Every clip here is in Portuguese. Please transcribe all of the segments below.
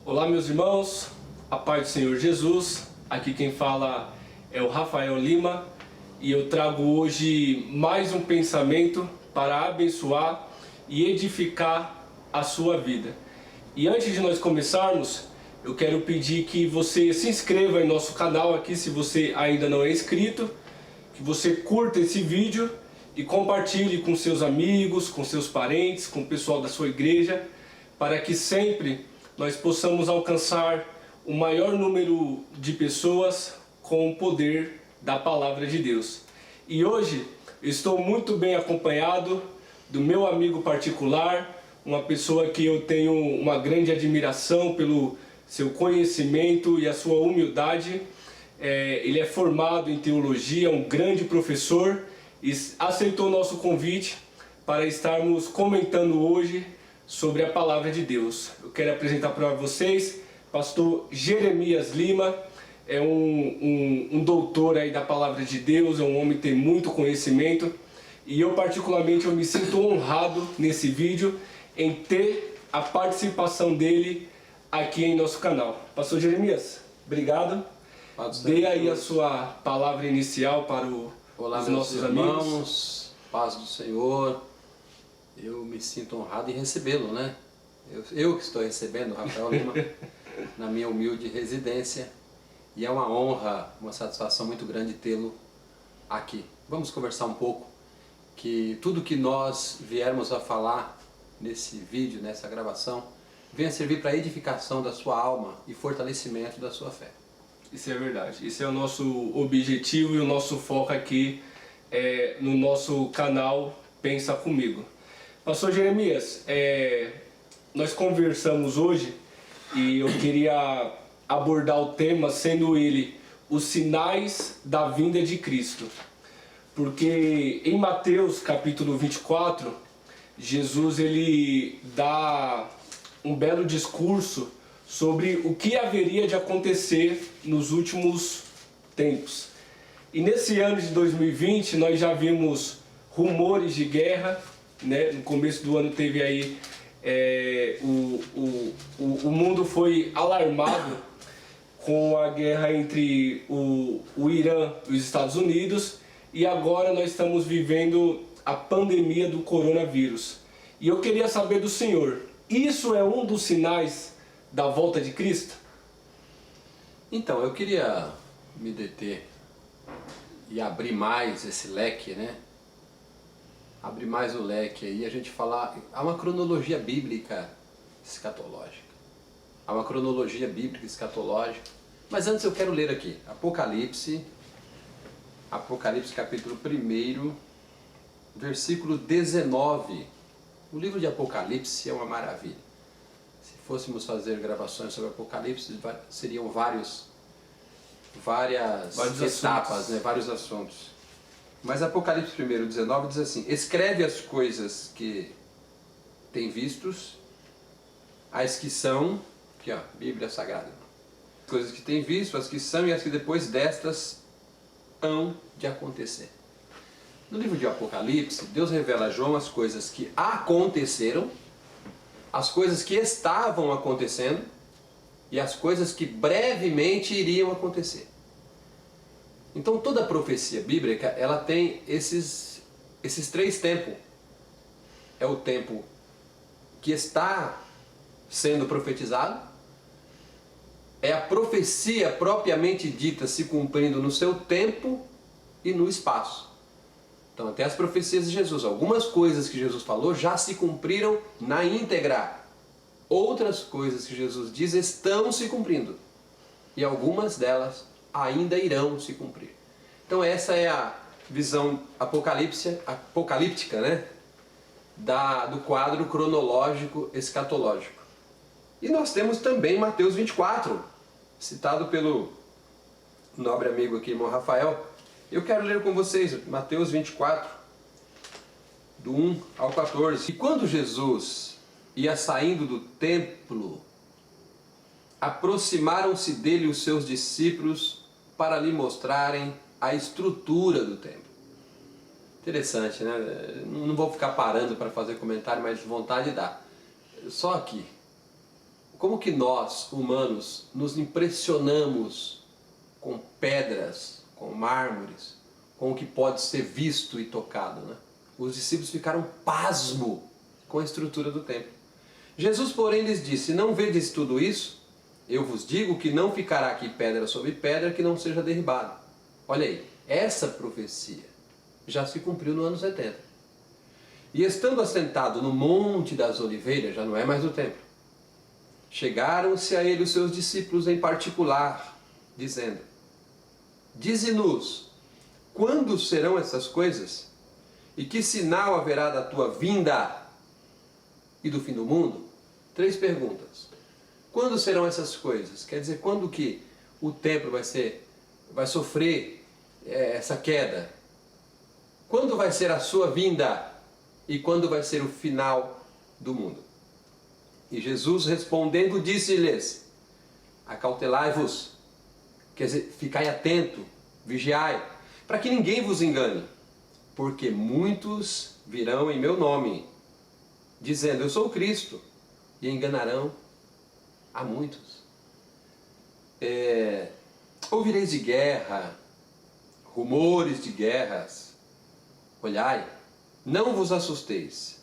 Olá, meus irmãos, a paz do Senhor Jesus. Aqui quem fala é o Rafael Lima e eu trago hoje mais um pensamento para abençoar e edificar a sua vida. E antes de nós começarmos, eu quero pedir que você se inscreva em nosso canal aqui se você ainda não é inscrito, que você curta esse vídeo e compartilhe com seus amigos, com seus parentes, com o pessoal da sua igreja, para que sempre nós possamos alcançar o maior número de pessoas com o poder da palavra de Deus. E hoje estou muito bem acompanhado do meu amigo particular, uma pessoa que eu tenho uma grande admiração pelo seu conhecimento e a sua humildade. Ele é formado em teologia, um grande professor, e aceitou o nosso convite para estarmos comentando hoje sobre a palavra de Deus. Eu quero apresentar para vocês pastor Jeremias Lima. É um doutor aí da palavra de Deus, é um homem que tem muito conhecimento, e eu particularmente me sinto honrado nesse vídeo em ter a participação dele aqui em nosso canal. Pastor Jeremias, obrigado. Dê aí a sua palavra inicial para os nossos irmãos, paz do Senhor. Eu me sinto honrado em recebê-lo, né? Eu que estou recebendo o Rafael Lima na minha humilde residência, e é uma honra, uma satisfação muito grande tê-lo aqui. Vamos conversar um pouco, que tudo que nós viermos a falar nesse vídeo, nessa gravação, venha servir para a edificação da sua alma e fortalecimento da sua fé. Isso é verdade, isso é o nosso objetivo e o nosso foco aqui no nosso canal Pensa Comigo. Pastor Jeremias, nós conversamos hoje e eu queria abordar o tema sendo ele os sinais da vinda de Cristo. Porque em Mateus capítulo 24, Jesus ele dá um belo discurso sobre o que haveria de acontecer nos últimos tempos. E nesse ano de 2020 nós já vimos rumores de guerra, né? No começo do ano teve aí, o mundo foi alarmado com a guerra entre o Irã e os Estados Unidos, e agora nós estamos vivendo a pandemia do coronavírus. E eu queria saber do Senhor, isso é um dos sinais da volta de Cristo? Então, eu queria me deter e abrir mais esse leque, né? Abrir mais o leque aí, a gente falar, há uma cronologia bíblica escatológica. Há uma cronologia bíblica escatológica. Mas antes eu quero ler aqui, Apocalipse capítulo 1, versículo 19. O livro de Apocalipse é uma maravilha. Se fôssemos fazer gravações sobre Apocalipse, seriam várias etapas, assuntos. Né? Vários assuntos. Mas Apocalipse 1, 19 diz assim: escreve as coisas que tem vistos, as que são, aqui ó, Bíblia Sagrada, coisas que tem visto, as que são e as que depois destas hão de acontecer. No livro de Apocalipse, Deus revela a João as coisas que aconteceram, as coisas que estavam acontecendo e as coisas que brevemente iriam acontecer. Então toda a profecia bíblica, ela tem esses três tempos. É o tempo que está sendo profetizado, é a profecia propriamente dita se cumprindo no seu tempo e no espaço. Então até as profecias de Jesus, algumas coisas que Jesus falou já se cumpriram na íntegra. Outras coisas que Jesus diz estão se cumprindo. E algumas delas ainda irão se cumprir. Então essa é a visão apocalíptica, né? Do quadro cronológico escatológico. E nós temos também Mateus 24, citado pelo nobre amigo aqui, irmão Rafael. Eu quero ler com vocês Mateus 24, do 1 ao 14. E quando Jesus ia saindo do templo, aproximaram-se dele os seus discípulos para lhe mostrarem a estrutura do templo. Interessante, né? Não vou ficar parando para fazer comentário, mas vontade dá. Só aqui, como que nós, humanos, nos impressionamos com pedras, com mármores, com o que pode ser visto e tocado, né? Os discípulos ficaram pasmo com a estrutura do templo. Jesus, porém, lhes disse: não vedes tudo isso? Eu vos digo que não ficará aqui pedra sobre pedra que não seja derribada. Olha aí, essa profecia já se cumpriu no ano 70. E estando assentado no Monte das Oliveiras, já não é mais o templo, chegaram-se a ele os seus discípulos em particular, dizendo: dize-nos, quando serão essas coisas? E que sinal haverá da tua vinda e do fim do mundo? 3 perguntas. Quando serão essas coisas? Quer dizer, quando que o templo vai sofrer essa queda? Quando vai ser a sua vinda? E quando vai ser o final do mundo? E Jesus respondendo disse-lhes: acautelai-vos, quer dizer, ficai atento, vigiai, para que ninguém vos engane, porque muitos virão em meu nome, dizendo: eu sou o Cristo, e enganarão a muitos. Ouvireis de guerra, rumores de guerras. Olhai, não vos assusteis,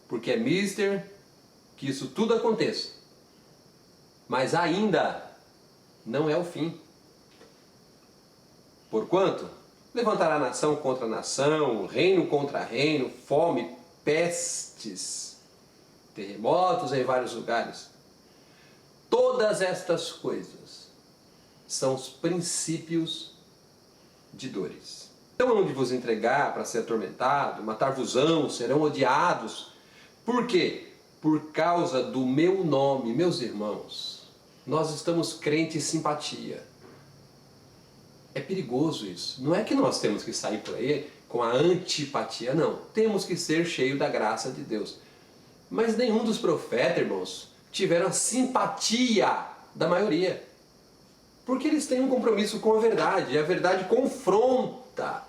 porque é mister que isso tudo aconteça, mas ainda não é o fim. Porquanto levantará nação contra nação, reino contra reino, fome, pestes, terremotos em vários lugares. Todas estas coisas são os princípios de dores. Então hão de vos entregar para ser atormentado, matar-vos-ão, serão odiados. Por quê? Por causa do meu nome. Meus irmãos, nós estamos crentes em simpatia. É perigoso isso. Não é que nós temos que sair por aí com a antipatia, não. Temos que ser cheios da graça de Deus. Mas nenhum dos profetas, irmãos, tiveram a simpatia da maioria. Porque eles têm um compromisso com a verdade. E a verdade confronta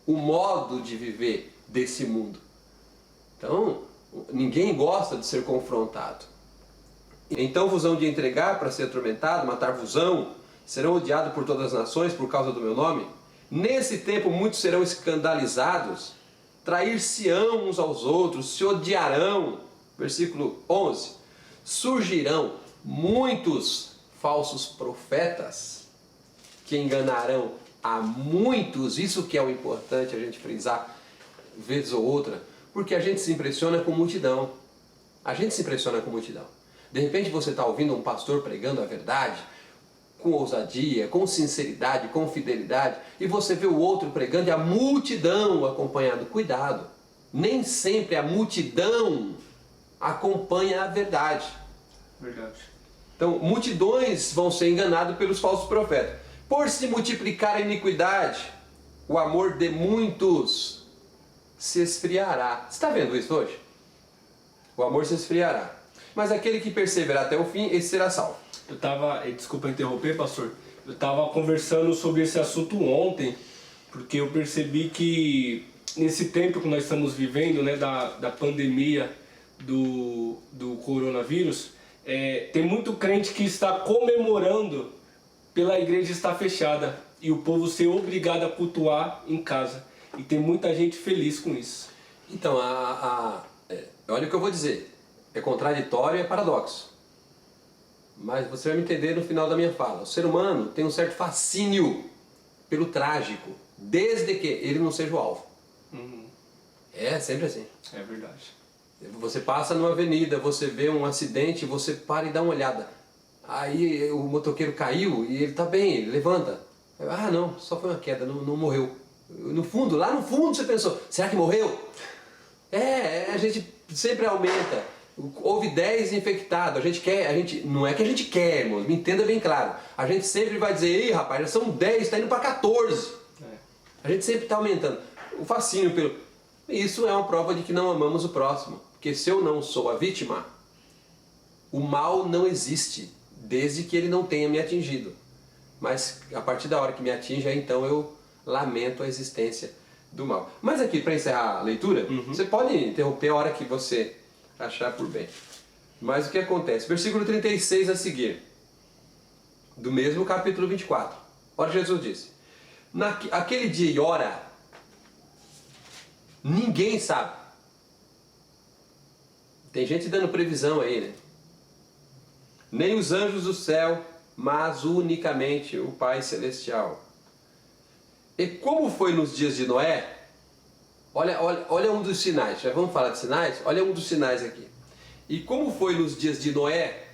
o modo de viver desse mundo. Então, ninguém gosta de ser confrontado. Então vos hão de entregar para ser atormentado, matar-vos-ão, serão odiados por todas as nações por causa do meu nome. Nesse tempo muitos serão escandalizados, trair-se-ão uns aos outros, se odiarão. Versículo 11. Surgirão muitos falsos profetas que enganarão a muitos. Isso que é o importante a gente frisar vez ou outra, porque a gente se impressiona com multidão. A gente se impressiona com multidão. De repente você está ouvindo um pastor pregando a verdade, com ousadia, com sinceridade, com fidelidade, e você vê o outro pregando e a multidão acompanhando. Cuidado, nem sempre a multidão acompanha a verdade. Verdade. Então, multidões vão ser enganadas pelos falsos profetas. Por se multiplicar a iniquidade, o amor de muitos se esfriará. Você está vendo isso hoje? O amor se esfriará. Mas aquele que perseverar até o fim, esse será salvo. Desculpa interromper, pastor. Eu estava conversando sobre esse assunto ontem, porque eu percebi que nesse tempo que nós estamos vivendo, né, da pandemia do coronavírus, tem muito crente que está comemorando pela igreja estar fechada e o povo ser obrigado a cultuar em casa. E tem muita gente feliz com isso. Então, olha o que eu vou dizer. É contraditório, é paradoxo. Mas você vai me entender no final da minha fala. O ser humano tem um certo fascínio pelo trágico, desde que ele não seja o alvo. Uhum. É sempre assim. É verdade. Você passa numa avenida, você vê um acidente, você para e dá uma olhada. Aí o motoqueiro caiu e ele está bem, ele levanta. Ah não, só foi uma queda, não morreu. No fundo, lá no fundo você pensou, será que morreu? A gente sempre aumenta. Houve 10 infectados, não é que a gente quer, irmão, me entenda bem claro. A gente sempre vai dizer, ei rapaz, já são 10, está indo para 14. A gente sempre está aumentando. O fascínio pelo... Isso é uma prova de que não amamos o próximo. Porque se eu não sou a vítima, o mal não existe, desde que ele não tenha me atingido. Mas a partir da hora que me atinge, então eu lamento a existência do mal. Mas aqui, para encerrar a leitura, você pode interromper a hora que você achar por bem. Mas o que acontece? Versículo 36 a seguir, do mesmo capítulo 24. Olha, Jesus disse: aquele dia e hora, ninguém sabe. Tem gente dando previsão aí, né? Nem os anjos do céu, mas unicamente o Pai Celestial. E como foi nos dias de Noé? Olha um dos sinais. Já vamos falar de sinais? Olha um dos sinais aqui. E como foi nos dias de Noé,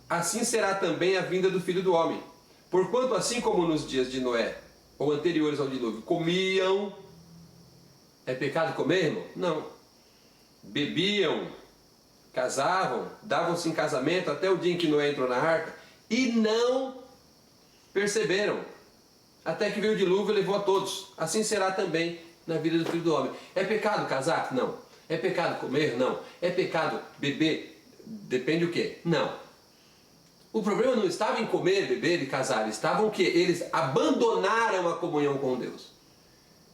assim será também a vinda do Filho do Homem. Porquanto assim como nos dias de Noé, ou anteriores ao dilúvio, comiam... É pecado comer, irmão? Não. Bebiam, casavam, davam-se em casamento até o dia em que Noé entrou na arca e não perceberam, até que veio o dilúvio e levou a todos. Assim será também na vida do Filho do Homem. É pecado casar? Não. É pecado comer? Não. É pecado beber? Depende do quê? Não. O problema não estava em comer, beber e casar. Estava o quê? Eles abandonaram a comunhão com Deus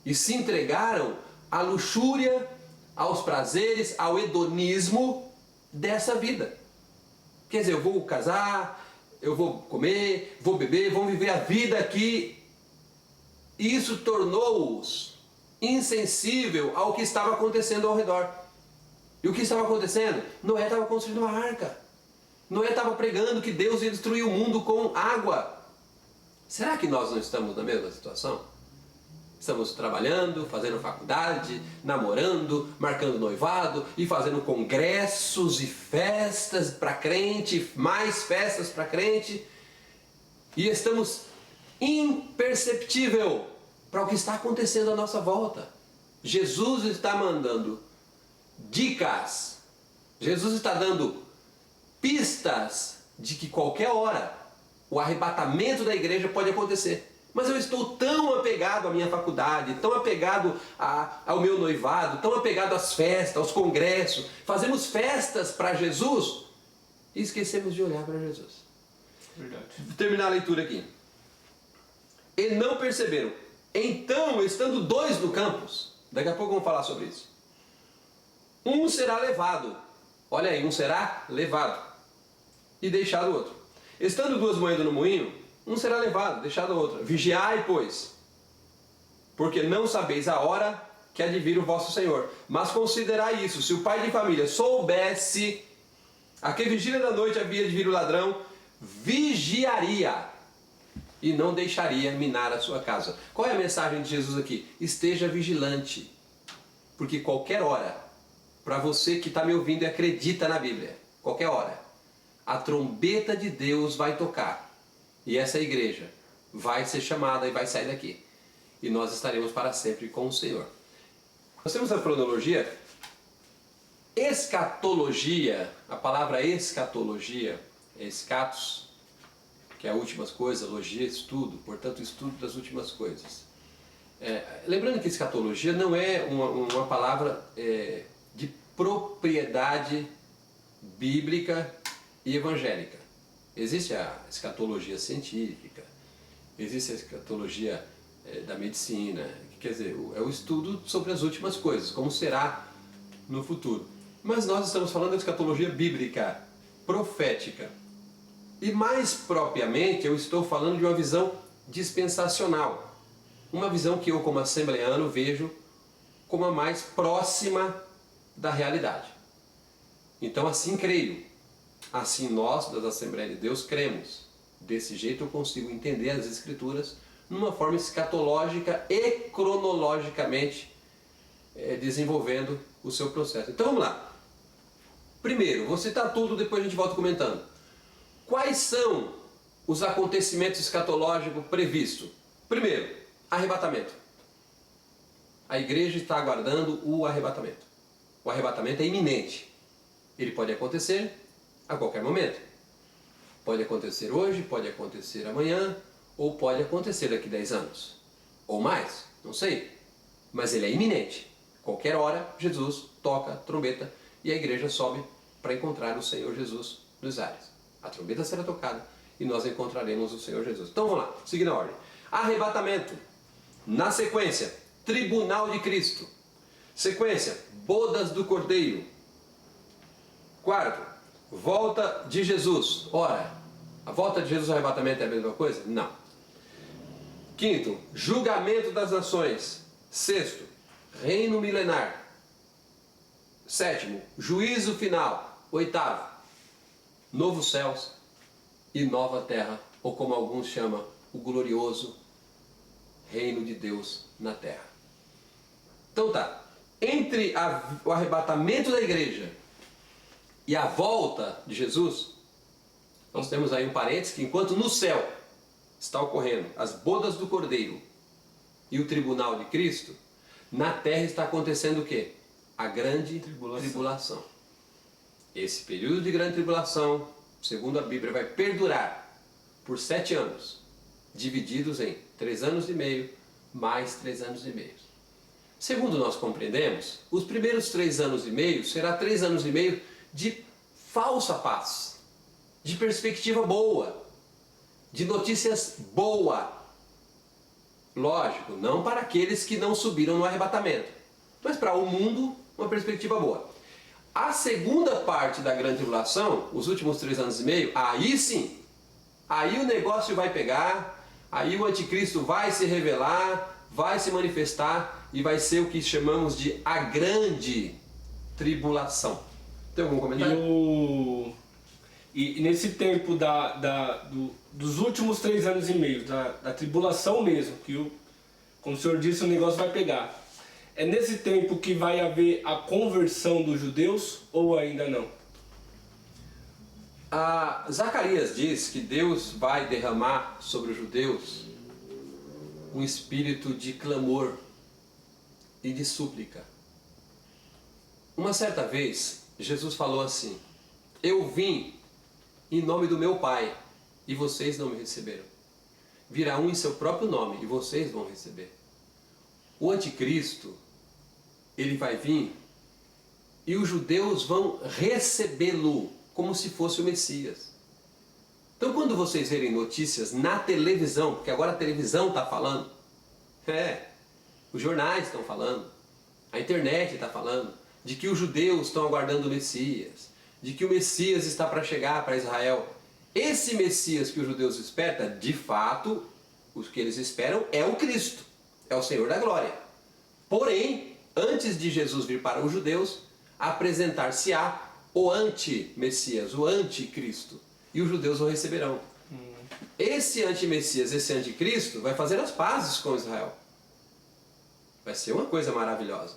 e se entregaram à luxúria, aos prazeres, ao hedonismo dessa vida. Quer dizer, eu vou casar, eu vou comer, vou beber, vou viver a vida aqui. E isso tornou-os insensível ao que estava acontecendo ao redor. E o que estava acontecendo? Noé estava construindo uma arca. Noé estava pregando que Deus ia destruir o mundo com água. Será que nós não estamos na mesma situação? Estamos trabalhando, fazendo faculdade, namorando, marcando noivado e fazendo congressos e festas para crente, mais festas para crente. E estamos imperceptível para o que está acontecendo à nossa volta. Jesus está mandando dicas, Jesus está dando pistas de que qualquer hora o arrebatamento da igreja pode acontecer. Mas eu estou tão apegado à minha faculdade, tão apegado ao meu noivado, tão apegado às festas, aos congressos. Fazemos festas para Jesus e esquecemos de olhar para Jesus. Verdade. Vou terminar a leitura aqui. E não perceberam. Então, estando dois no campus, daqui a pouco vamos falar sobre isso. Um será levado. Olha aí, um será levado e deixado o outro. Estando duas moedas no moinho, um será levado, deixado o outro. Vigiai, pois, porque não sabeis a hora que há de vir o vosso Senhor. Mas considerai isso: se o pai de família soubesse a que vigília da noite havia de vir o ladrão, vigiaria e não deixaria minar a sua casa. Qual é a mensagem de Jesus aqui? Esteja vigilante, porque qualquer hora, para você que está me ouvindo e acredita na Bíblia, qualquer hora, a trombeta de Deus vai tocar. E essa igreja vai ser chamada e vai sair daqui. E nós estaremos para sempre com o Senhor. Nós temos a cronologia. Escatologia, a palavra escatologia, é escatos, que é a últimas coisas, logia, estudo, portanto estudo das últimas coisas. Lembrando que escatologia não é uma palavra de propriedade bíblica e evangélica. Existe a escatologia científica, existe a escatologia da medicina, quer dizer, é o estudo sobre as últimas coisas, como será no futuro. Mas nós estamos falando da escatologia bíblica, profética. E mais propriamente eu estou falando de uma visão dispensacional. Uma visão que eu, como assembleano, vejo como a mais próxima da realidade. Então assim creio. Assim nós, das Assembleias de Deus, cremos. Desse jeito eu consigo entender as Escrituras numa forma escatológica e cronologicamente desenvolvendo o seu processo. Então vamos lá. Primeiro, vou citar tudo, depois a gente volta comentando. Quais são os acontecimentos escatológicos previstos? Primeiro, arrebatamento. A igreja está aguardando o arrebatamento. O arrebatamento é iminente. Ele pode acontecer a qualquer momento. Pode acontecer hoje, pode acontecer amanhã, ou pode acontecer daqui a 10 anos. Ou mais, não sei. Mas ele é iminente. Qualquer hora, Jesus toca a trombeta e a igreja sobe para encontrar o Senhor Jesus nos ares. A trombeta será tocada e nós encontraremos o Senhor Jesus. Então vamos lá, seguindo a ordem. Arrebatamento. Na sequência, tribunal de Cristo. Sequência, bodas do Cordeiro. Quarto, volta de Jesus. Ora, a volta de Jesus ao arrebatamento é a mesma coisa? Não. Quinto, julgamento das nações. Sexto, reino milenar. Sétimo, juízo final. Oitavo, novos céus e nova terra, ou como alguns chamam, o glorioso reino de Deus na terra. Então tá, entre o arrebatamento da igreja e a volta de Jesus, nós temos aí um parênteses que enquanto no céu está ocorrendo as bodas do Cordeiro e o tribunal de Cristo, na terra está acontecendo o quê? A grande tribulação. Esse período de grande tribulação, segundo a Bíblia, vai perdurar por 7 anos, divididos em 3 anos e meio, mais 3 anos e meio. Segundo nós compreendemos, os primeiros 3 anos e meio será 3 anos e meio de falsa paz, de perspectiva boa, de notícias boas. Lógico, não para aqueles que não subiram no arrebatamento, mas para o mundo, uma perspectiva boa. A segunda parte da grande tribulação, os últimos 3 anos e meio, aí sim, aí o negócio vai pegar, aí o anticristo vai se revelar, vai se manifestar e vai ser o que chamamos de a grande tribulação. Tem algum comentário? E nesse tempo dos últimos 3 anos e meio, da tribulação mesmo, que como o senhor disse, o negócio vai pegar. É nesse tempo que vai haver a conversão dos judeus ou ainda não? Zacarias diz que Deus vai derramar sobre os judeus um espírito de clamor e de súplica. Uma certa vez, Jesus falou assim: eu vim em nome do meu Pai e vocês não me receberam. Virá um em seu próprio nome e vocês vão receber. O anticristo, ele vai vir e os judeus vão recebê-lo como se fosse o Messias. Então quando vocês verem notícias na televisão, porque agora a televisão está falando, os jornais estão falando, a internet está falando, de que os judeus estão aguardando o Messias, de que o Messias está para chegar para Israel. Esse Messias que os judeus esperam, de fato, o que eles esperam é o Cristo, é o Senhor da Glória. Porém, antes de Jesus vir para os judeus, apresentar-se-á o anti-Messias, o anticristo, e os judeus o receberão. Esse anti-Messias, esse anticristo, vai fazer as pazes com Israel. Vai ser uma coisa maravilhosa.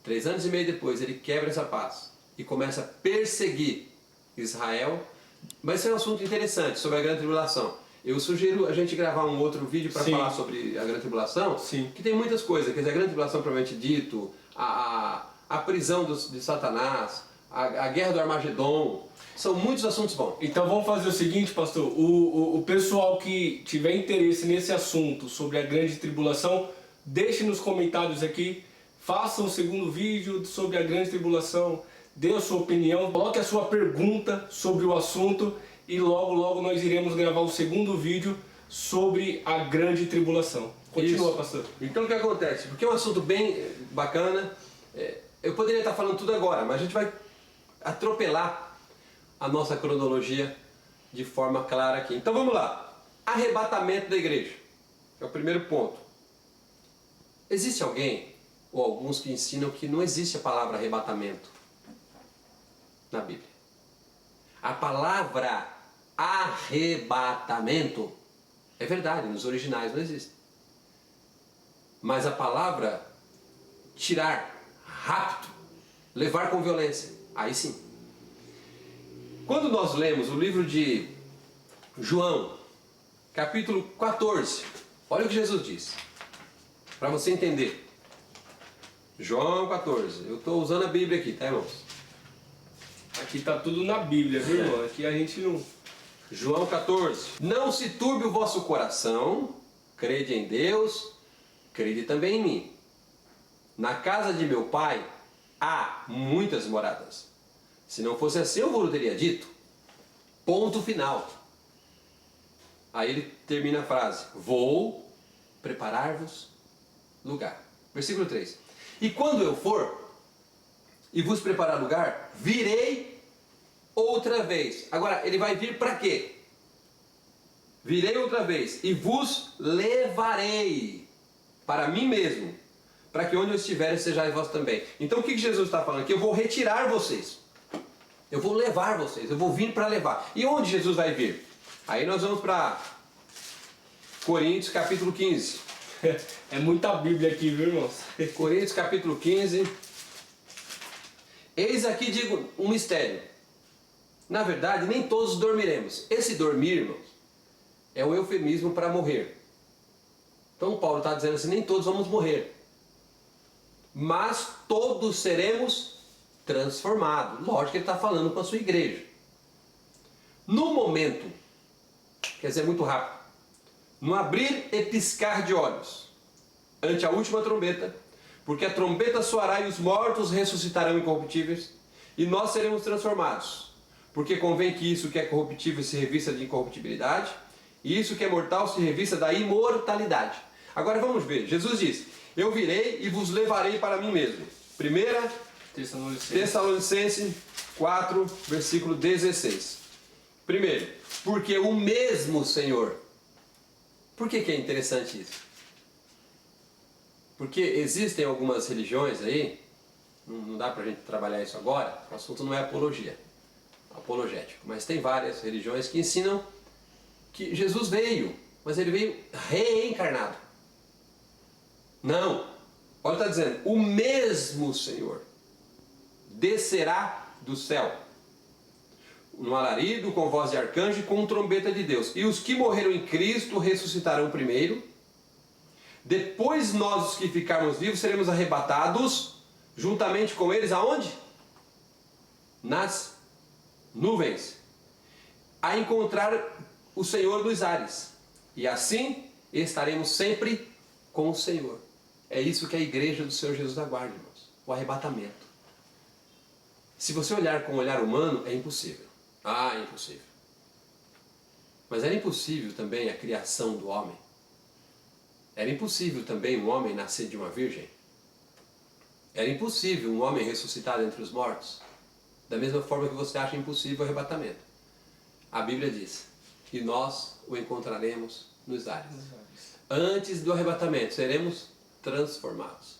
3 anos e meio depois, ele quebra essa paz e começa a perseguir Israel. Vai ser um assunto interessante sobre a grande tribulação. Eu sugiro a gente gravar um outro vídeo para falar sobre a grande tribulação, que tem muitas coisas. Quer dizer, a grande tribulação propriamente dito, a prisão de Satanás, a guerra do Armagedon, são muitos assuntos bons. Então vamos fazer o seguinte, pastor, o pessoal que tiver interesse nesse assunto sobre a grande tribulação, deixe nos comentários aqui, faça um segundo vídeo sobre a grande tribulação, dê a sua opinião, coloque a sua pergunta sobre o assunto e logo nós iremos gravar o segundo vídeo sobre a grande tribulação. Continua, Isso. pastor. Então o que acontece? Porque é um assunto bem bacana, eu poderia estar falando tudo agora, mas a gente vai atropelar a nossa cronologia de forma clara aqui. Então vamos lá. Arrebatamento da igreja. É o primeiro ponto. Existe alguém, ou alguns que ensinam que não existe a palavra arrebatamento na Bíblia. A palavra arrebatamento é verdade, nos originais não existe. Mas a palavra tirar, rapto, levar com violência, aí sim. Quando nós lemos o livro de João, capítulo 14, olha o que Jesus diz, para você entender. João 14, eu estou usando a Bíblia aqui, tá, irmãos? Aqui está tudo na Bíblia, viu, irmão? Aqui a gente não... João 14. Não se turbe o vosso coração, crede em Deus, crede também em mim. Na casa de meu Pai há muitas moradas. Se não fosse assim, eu vos teria dito. Ponto final. Aí ele termina a frase: vou preparar-vos lugar. Versículo 3. E quando eu for e vos preparar lugar, virei outra vez. Agora, ele vai vir para quê? Virei outra vez e vos levarei para mim mesmo, para que onde eu estiver sejais vós também. Então o que Jesus está falando aqui? Eu vou retirar vocês. Eu vou levar vocês. Eu vou vir para levar. E onde Jesus vai vir? Aí nós vamos para Coríntios capítulo 15. É muita Bíblia aqui, viu, irmãos? Coríntios capítulo 15. Eis aqui digo um mistério. Na verdade, nem todos dormiremos. Esse dormir, irmãos, é um eufemismo para morrer. Então Paulo está dizendo assim, nem todos vamos morrer. Mas todos seremos transformados. Lógico que ele está falando com a sua igreja. No momento, quer dizer, muito rápido, no abrir e piscar de olhos, ante a última trombeta, porque a trombeta soará e os mortos ressuscitarão incorruptíveis, e nós seremos transformados. Porque convém que isso que é corruptível se revista de incorruptibilidade, e isso que é mortal se revista da imortalidade. Agora vamos ver, Jesus diz, eu virei e vos levarei para mim mesmo. 1 Tessalonicenses 4, versículo 16. Primeiro, porque o mesmo Senhor. Por que é interessante isso? Porque existem algumas religiões aí, não dá pra gente trabalhar isso agora, o assunto não é apologético, mas tem várias religiões que ensinam que Jesus veio, mas ele veio reencarnado. Não, olha, está dizendo, o mesmo Senhor descerá do céu, no alarido, com voz de arcanjo e com trombeta de Deus. E os que morreram em Cristo ressuscitarão primeiro. Depois nós, os que ficarmos vivos, seremos arrebatados juntamente com eles aonde? Nas nuvens, a encontrar o Senhor nos ares. E assim estaremos sempre com o Senhor. É isso que a igreja do Senhor Jesus aguarda, irmãos. O arrebatamento. Se você olhar com o olhar humano, é impossível. Ah, é impossível. Mas era impossível também a criação do homem. Era impossível também um homem nascer de uma virgem. Era impossível um homem ressuscitar entre os mortos. Da mesma forma que você acha impossível o arrebatamento. A Bíblia diz que nós o encontraremos nos ares. Antes do arrebatamento seremos transformados.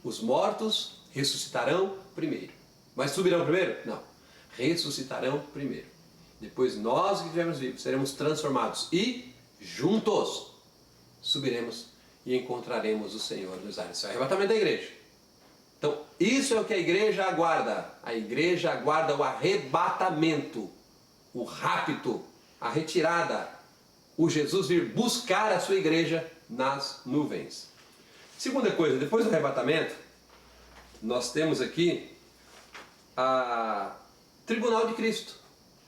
Os mortos ressuscitarão primeiro. Mas subirão primeiro? Não. Ressuscitarão primeiro. Depois nós que estivermos vivos seremos transformados e juntos subiremos e encontraremos o Senhor nos ares. Isso é o arrebatamento da igreja. Então isso é o que a igreja aguarda. A igreja aguarda o arrebatamento, o rapto, a retirada, o Jesus vir buscar a sua igreja nas nuvens. Segunda coisa, depois do arrebatamento, nós temos aqui a Tribunal de Cristo.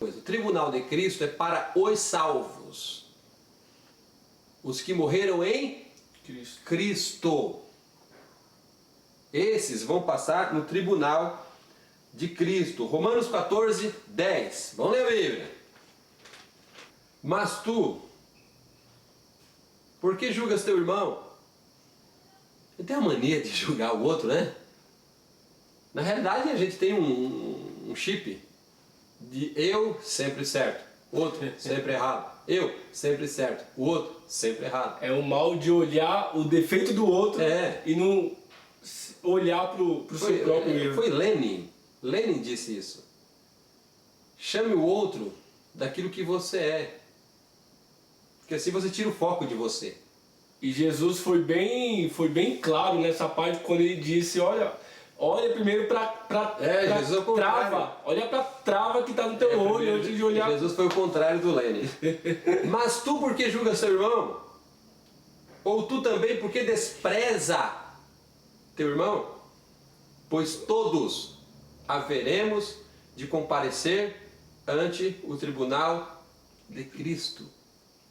O Tribunal de Cristo é para os salvos, os que morreram em Cristo. Esses vão passar no Tribunal de Cristo. Romanos 14, 10. Vamos ler a Bíblia. Mas tu, por que julgas teu irmão? Ele tem a mania de julgar o outro, né? Na realidade a gente tem um chip de eu sempre certo, outro sempre errado, eu sempre certo, o outro sempre errado. É o mal de olhar o defeito do outro e não olhar para o seu próprio erro. Foi Lenin disse isso. Chame o outro daquilo que você é, porque assim você tira o foco de você. E Jesus foi bem claro nessa parte quando ele disse, olha primeiro para trava, olha para trava que está no teu olho antes de olhar. Jesus foi o contrário do Lenin. Mas tu por que julgas seu irmão? Ou tu também por que despreza teu irmão? Pois todos haveremos de comparecer ante o tribunal de Cristo.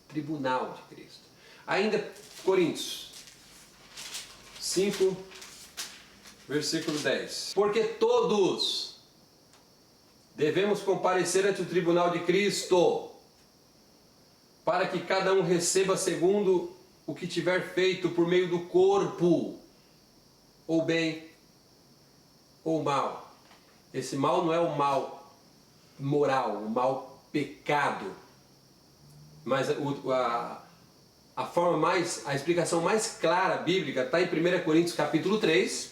Tribunal de Cristo. Ainda Coríntios 5, versículo 10. Porque todos devemos comparecer ante o tribunal de Cristo, para que cada um receba segundo o que tiver feito por meio do corpo, ou bem ou mal. Esse mal não é o mal moral, o mau pecado. Mas a explicação mais clara bíblica está em 1 Coríntios capítulo 3,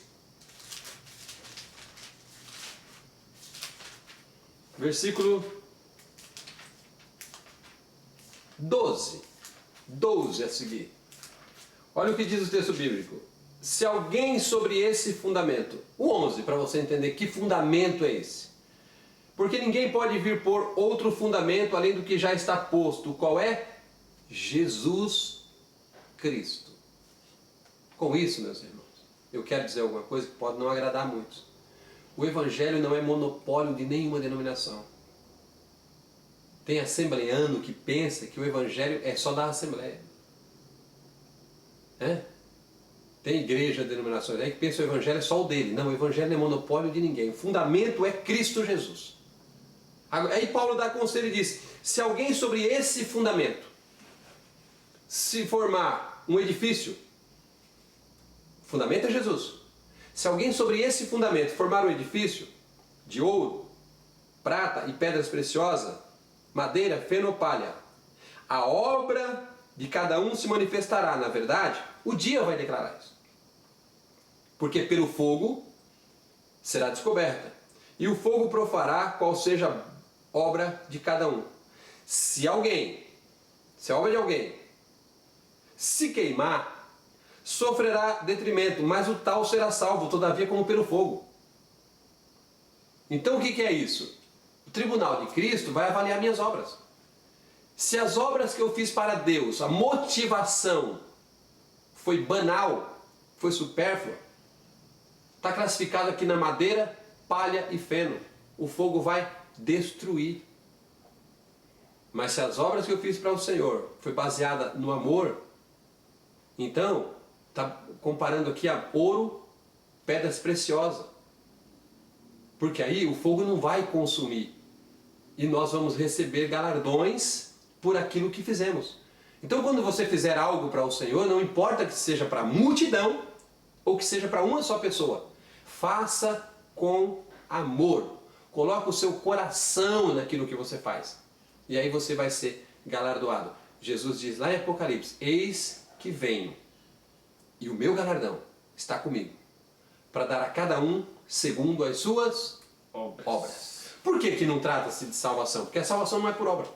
versículo 12. 12 a seguir. Olha o que diz o texto bíblico. Se alguém sobre esse fundamento, o 11, para você entender que fundamento é esse. Porque ninguém pode vir por outro fundamento além do que já está posto. Qual é? Jesus Cristo. Com isso, meus irmãos, eu quero dizer alguma coisa que pode não agradar a muitos. O Evangelho não é monopólio de nenhuma denominação. Tem assembleano que pensa que o Evangelho é só da Assembleia. Tem igreja, denominações aí que pensa que o Evangelho é só o dele. Não, o Evangelho não é monopólio de ninguém. O fundamento é Cristo Jesus. Aí Paulo dá conselho e diz, se alguém sobre esse fundamento se formar um edifício, o fundamento é Jesus. Se alguém sobre esse fundamento formar um edifício de ouro, prata e pedras preciosas, madeira, feno ou palha, a obra de cada um se manifestará, na verdade, o dia vai declarar isso. Porque pelo fogo será descoberta, e o fogo provará qual seja a obra de cada um. Se a obra de alguém se queimar, sofrerá detrimento, mas o tal será salvo, todavia, como pelo fogo. Então o que é isso? O tribunal de Cristo vai avaliar minhas obras. Se as obras que eu fiz para Deus, a motivação foi banal, foi supérflua, está classificado aqui na madeira, palha e feno. O fogo vai destruir. Mas se as obras que eu fiz para o Senhor foi baseada no amor, então, está comparando aqui a ouro, pedras preciosas. Porque aí o fogo não vai consumir. E nós vamos receber galardões por aquilo que fizemos. Então quando você fizer algo para o Senhor, não importa que seja para a multidão ou que seja para uma só pessoa. Faça com amor. Coloque o seu coração naquilo que você faz. E aí você vai ser galardoado. Jesus diz lá em Apocalipse, eis que venho, e o meu galardão está comigo, para dar a cada um segundo as suas obras. Por que não trata-se de salvação? Porque a salvação não é por obra.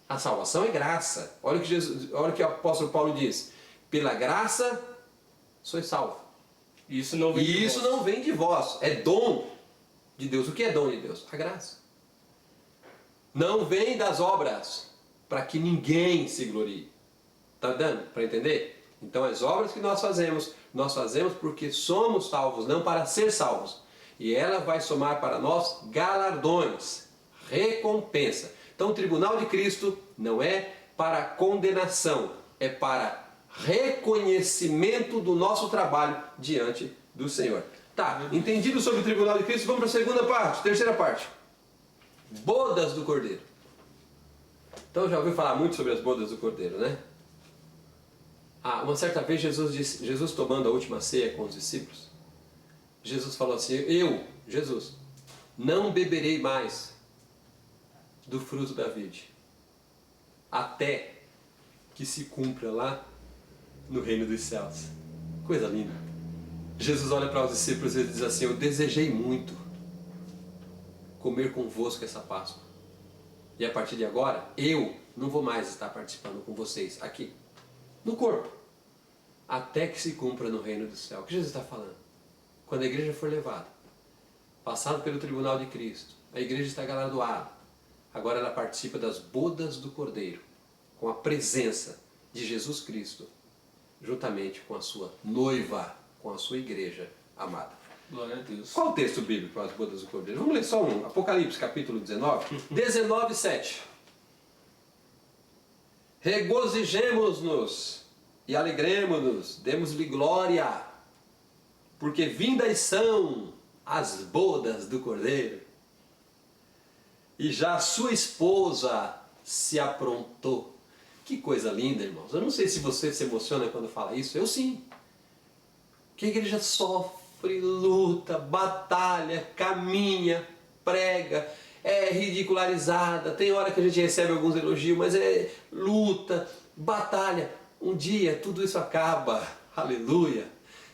A salvação é graça. Olha o que o apóstolo Paulo diz. Pela graça sois salvo. E isso não vem de vós. É dom de Deus. O que é dom de Deus? A graça. Não vem das obras, para que ninguém se glorie. Está dando para entender? Então as obras que nós fazemos porque somos salvos, não para ser salvos. E ela vai somar para nós galardões, recompensa. Então o tribunal de Cristo não é para condenação, é para reconhecimento do nosso trabalho diante do Senhor. Tá, entendido sobre o tribunal de Cristo, vamos para a segunda parte, terceira parte. Bodas do Cordeiro. Então já ouviu falar muito sobre as bodas do Cordeiro, né? Uma certa vez Jesus tomando a última ceia com os discípulos, Jesus falou assim, Jesus, não beberei mais do fruto da vide, até que se cumpra lá no reino dos céus. Coisa linda. Jesus olha para os discípulos e diz assim, eu desejei muito comer convosco essa Páscoa. E a partir de agora, eu não vou mais estar participando com vocês aqui, no corpo, até que se cumpra no reino do céu. O que Jesus está falando? Quando a igreja for levada, passado pelo tribunal de Cristo, a igreja está galardoada. Agora ela participa das bodas do Cordeiro, com a presença de Jesus Cristo, juntamente com a sua noiva, com a sua igreja amada. Glória a Deus. Qual o texto bíblico para as bodas do Cordeiro? Vamos ler só um. Apocalipse capítulo 19, 19, 7. Regozijemo-nos e alegremo-nos, demos-lhe glória, porque vindas são as bodas do Cordeiro, e já sua esposa se aprontou. Que coisa linda, irmãos. Eu não sei se você se emociona quando fala isso, eu sim. Que a igreja sofre, luta, batalha, caminha, prega, é ridicularizada, tem hora que a gente recebe alguns elogios, mas é luta, batalha. Um dia tudo isso acaba, aleluia,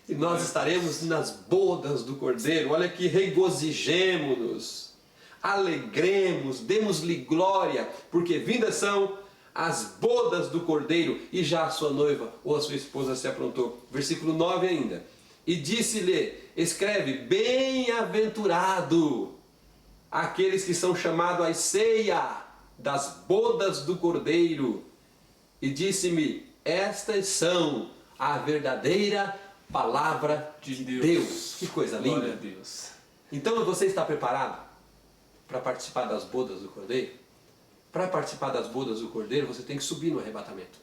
e nós estaremos nas bodas do Cordeiro. Olha aqui, regozijemo-nos, alegremos, demos-lhe glória, porque vindas são as bodas do Cordeiro, e já a sua noiva ou a sua esposa se aprontou. Versículo 9 ainda. E disse-lhe, escreve, bem-aventurado aqueles que são chamados à ceia das bodas do Cordeiro. E disse-me, estas são a verdadeira palavra de Deus. Que coisa linda. Glória a Deus. Então você está preparado para participar das bodas do Cordeiro? Para participar das bodas do Cordeiro, você tem que subir no arrebatamento.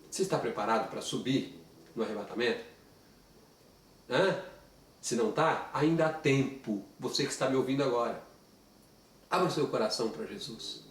Você está preparado para subir no arrebatamento? Se não está, ainda há tempo. Você que está me ouvindo agora, abra o seu coração para Jesus.